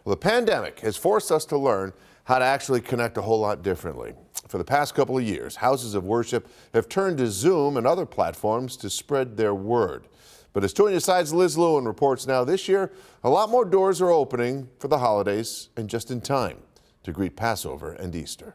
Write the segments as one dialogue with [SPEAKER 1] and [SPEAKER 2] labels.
[SPEAKER 1] Well, the pandemic has forced us to learn how to actually connect a whole lot differently. For the past couple of years, houses of worship have turned to Zoom and other platforms to spread their word. But as 2 Side's Liz Lewin reports now, this year, a lot more doors are opening for the holidays and just in time to greet Passover and Easter.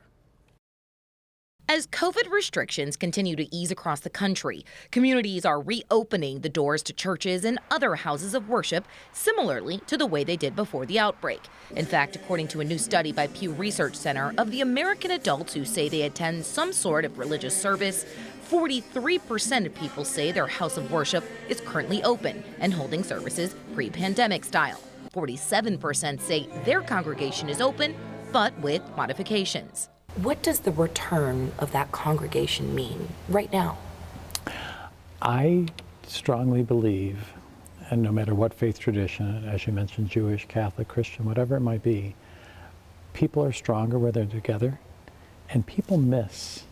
[SPEAKER 2] As COVID restrictions continue to ease across the country, communities are reopening the doors to churches and other houses of worship similarly to the way they did before the outbreak. In fact, according to a new study by Pew Research Center, of the American adults who say they attend some sort of religious service, 43% of people say their house of worship is currently open and holding services pre-pandemic style. 47% say their congregation is open, but with modifications.
[SPEAKER 3] What does the return of that congregation mean right now?
[SPEAKER 4] I strongly believe, and no matter what faith tradition, as you mentioned, Jewish, Catholic, Christian, whatever it might be, people are stronger where they're together, and people miss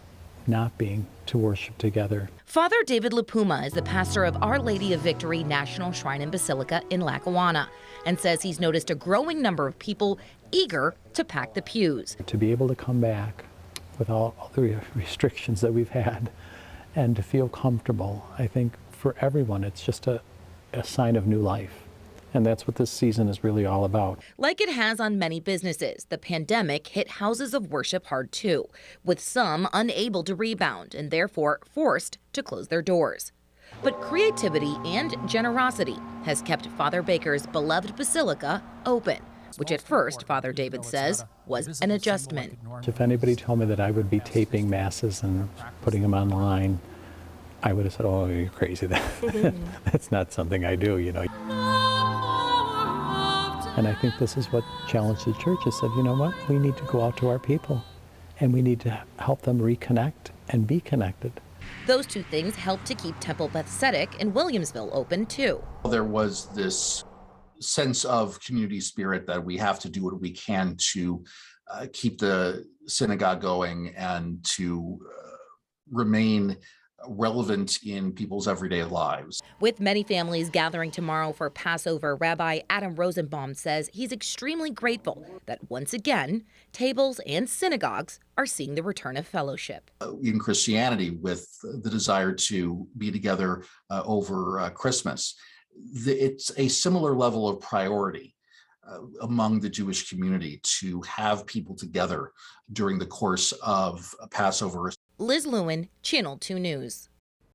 [SPEAKER 4] not being to worship together.
[SPEAKER 2] Father David Lupuma is the pastor of Our Lady of Victory National Shrine and Basilica in Lackawanna and says he's noticed a growing number of people eager to pack the pews.
[SPEAKER 4] To be able to come back with all the restrictions that we've had and to feel comfortable, I think for everyone it's just a sign of new life. And that's what this season is really all about.
[SPEAKER 2] Like it has on many businesses, the pandemic hit houses of worship hard too, with some unable to rebound and therefore forced to close their doors. But creativity and generosity has kept Father Baker's beloved basilica open, which at first, Father David says, was an adjustment.
[SPEAKER 4] If anybody told me that I would be taping masses and putting them online, I would have said, oh, you're crazy. That's not something I do, you know. And I think this is what challenged the church. It said, you know what, we need to go out to our people and we need to help them reconnect and be connected.
[SPEAKER 2] Those two things helped to keep Temple Beth Tzedek in Williamsville open too.
[SPEAKER 5] There was this sense of community spirit that we have to do what we can to keep the synagogue going and to remain relevant in people's everyday lives.
[SPEAKER 2] With many families gathering tomorrow for Passover, Rabbi Adam Rosenbaum says he's extremely grateful that once again, tables and synagogues are seeing the return of fellowship.
[SPEAKER 5] In Christianity, with the desire to be together over Christmas, it's a similar level of priority among the Jewish community to have people together during the course of Passover.
[SPEAKER 2] Liz Lewin, Channel 2 News.